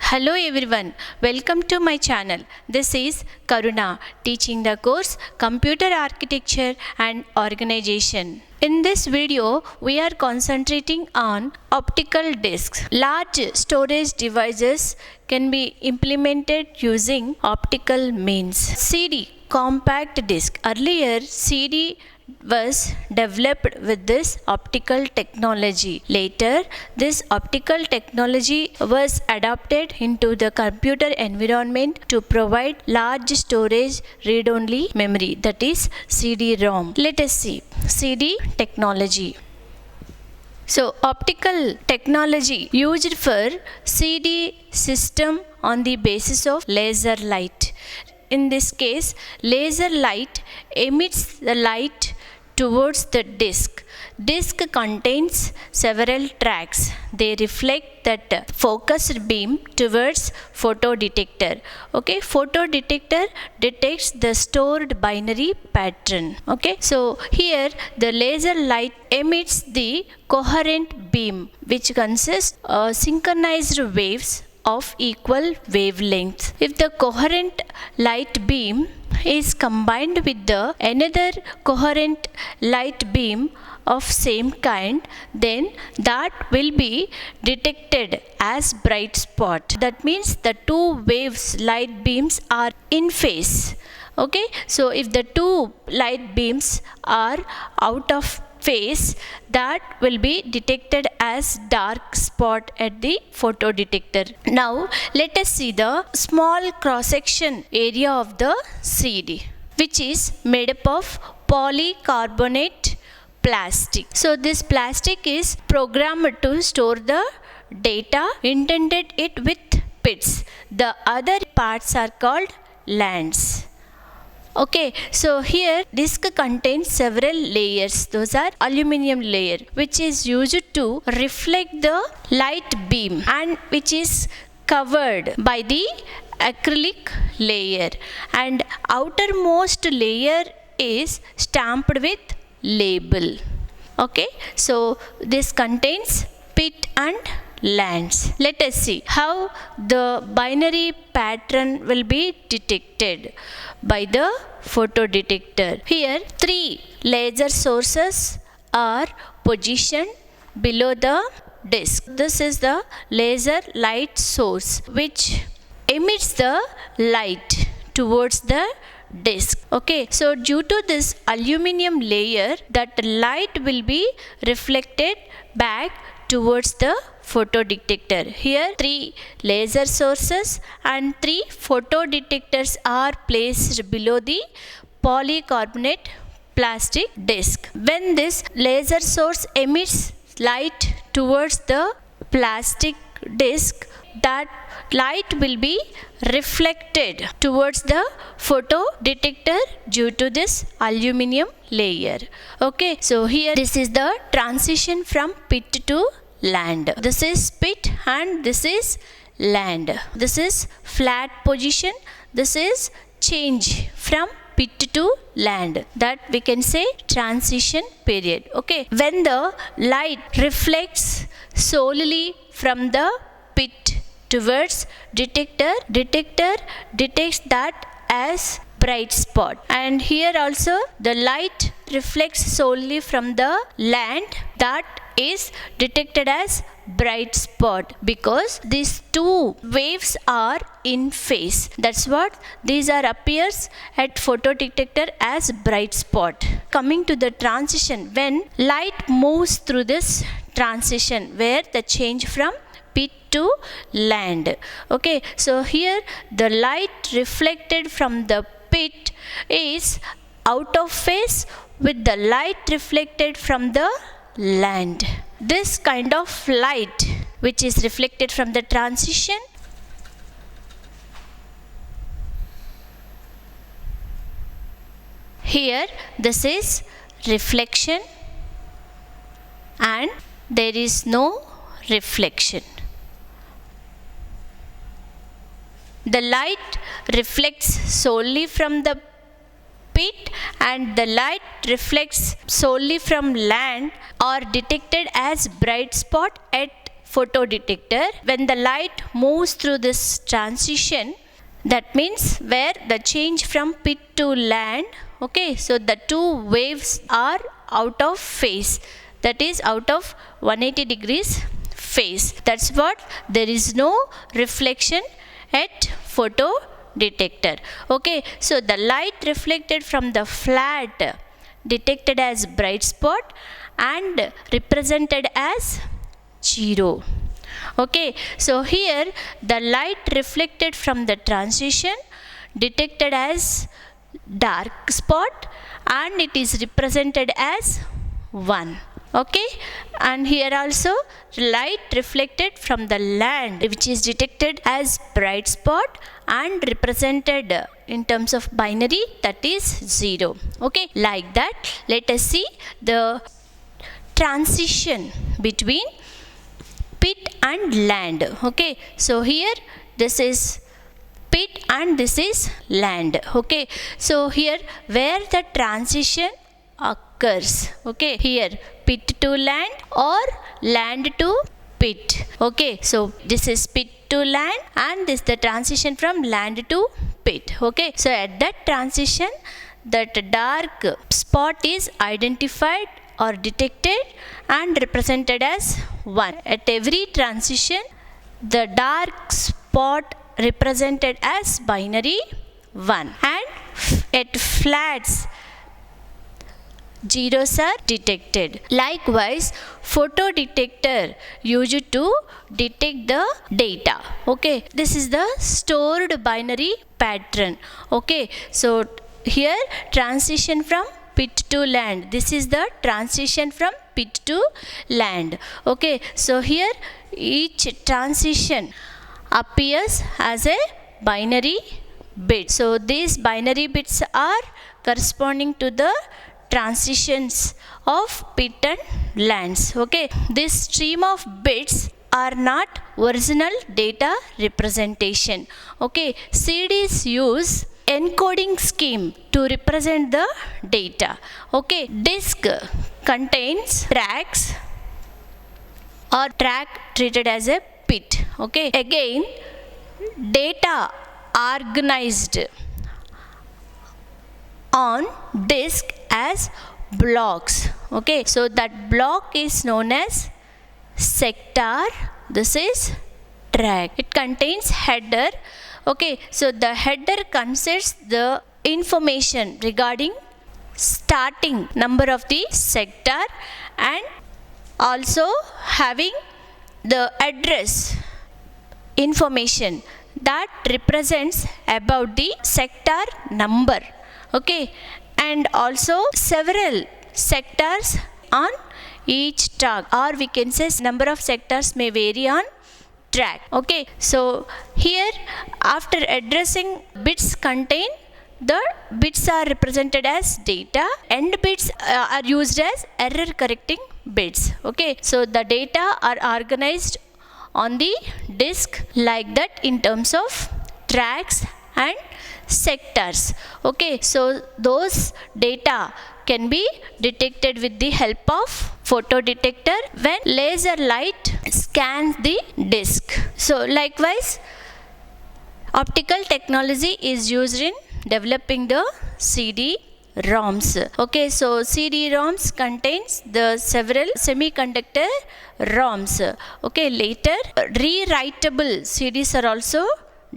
Hello everyone, welcome to my channel. This is Karuna teaching the course Computer Architecture and Organization. In this video, we are concentrating on optical disks. Large storage devices can be implemented using optical means. CD, compact disk. Earlier, CD was developed with this optical technology. Later, this optical technology was adapted into the computer environment to provide large storage read-only memory, that is CD-ROM. Let us see CD technology. So, optical technology used for CD system on the basis of laser light. In this case, laser light emits the light towards the disk. Disk contains several tracks. They reflect that focused beam towards photodetector. Okay, photodetector detects the stored binary pattern. Okay, so here the laser light emits the coherent beam, which consists of synchronized waves of equal wavelengths. If the coherent light beam is combined with the another coherent light beam of same kind, then that will be detected as bright spot. That means the two waves light beams are in phase. Okay, so if the two light beams are out of phase, that will be detected as dark spot at the photodetector. Now let us see the small cross section area of the CD, which is made up of polycarbonate plastic. So this plastic is programmed to store the data, intended it with bits. The other parts are called lands. Okay, so here disk contains several layers. Those are aluminum layer, which is used to reflect the light beam and which is covered by the acrylic layer, and outermost layer is stamped with label. Okay, so this contains pit and lands. Let us see how the binary pattern will be detected by the photodetector. Here, three laser sources are positioned below the disk. This is the laser light source, which emits the light towards the disk. Okay, so due to this aluminum layer, that light will be reflected back towards the photodetector. Here three laser sources and three photodetectors are placed below the polycarbonate plastic disk. When this laser source emits light towards the plastic disk, that light will be reflected towards the photodetector due to this aluminum layer. Okay, so here this is the transition from pit to land. This is pit and this is land. This is flat position. This is change from pit to land. That we can say transition period. Okay, when the light reflects solely from the pit towards detector detects that as bright spot, and here also the light reflects solely from the land, that is detected as bright spot because these two waves are in phase. That's what these are appears at photodetector as bright spot. Coming to the transition, when light moves through this transition where the change from pit to land. Okay, so here the light reflected from the pit is out of phase with the light reflected from the land. This kind of light which is reflected from the transition here, this is reflection and there is no reflection. The light reflects solely from the pit and the light reflects solely from land are detected as bright spot at photo detector. When the light moves through this transition, that means where the change from pit to land, okay, so the two waves are out of phase, that is out of 180 degrees phase. That's what, there is no reflection at photo detector. Okay, so the light reflected from the flat detected as bright spot and represented as 0. Okay, so here the light reflected from the transition detected as dark spot and it is represented as 1. Okay, and here also light reflected from the land which is detected as bright spot and represented in terms of binary, that is 0. Okay, like that let us see the transition between pit and land. Okay, so here this is pit and this is land. Okay, so here where the transition occurs, okay, here pit to land or land to pit. Okay, so this is pit to land and this the transition from land to pit. Okay, so at that transition that dark spot is identified or detected and represented as 1. At every transition the dark spot represented as binary 1 and at flats zeros are detected. Likewise, photo detector used to detect the data. Okay, this is the stored binary pattern. Okay, so here transition from pit to land. This is the transition from pit to land. Okay, so here each transition appears as a binary bit. So these binary bits are corresponding to the transitions of pit and lands. Okay, this stream of bits are not original data representation. Okay, CDs use encoding scheme to represent the data. Okay, disk contains tracks or track treated as a pit. Okay, again data organized on disk as blocks. Okay, so that block is known as sector. This is track. It contains header. Okay, so the header consists the information regarding starting number of the sector and also having the address information that represents about the sector number. Okay, and also several sectors on each track, or we can say number of sectors may vary on track. Okay, so here after addressing bits contain, the bits are represented as data, end bits are used as error correcting bits. Okay, so the data are organized on the disk like that in terms of tracks and sectors. Okay, so those data can be detected with the help of photo detector when laser light scans the disk. So likewise optical technology is used in developing the CD-ROMs. Okay, so CD-ROMs contains the several semiconductor ROMs. Okay, later rewritable CDs are also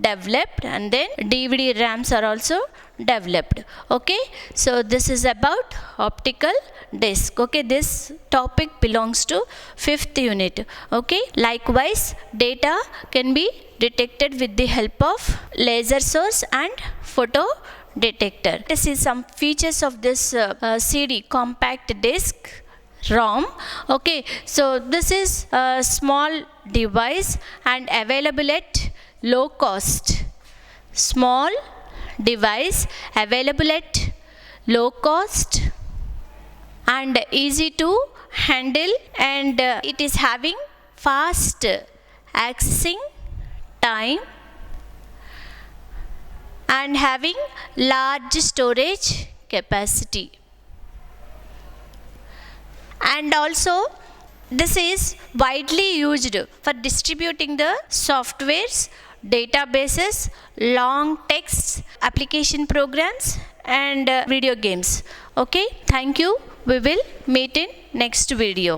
developed and then DVD RAMs are also developed. Okay, so this is about optical disc. Okay, this topic belongs to 5th unit. Okay, likewise data can be detected with the help of laser source and photo detector. This is some features of this CD compact disc ROM. Okay, so this is a small device and available at low cost. Small device available at low cost and easy to handle, and it is having fast accessing time and having large storage capacity. And also This is widely used for distributing the softwares, databases, long texts, application programs, and video games. Okay, thank you. We will meet in next video.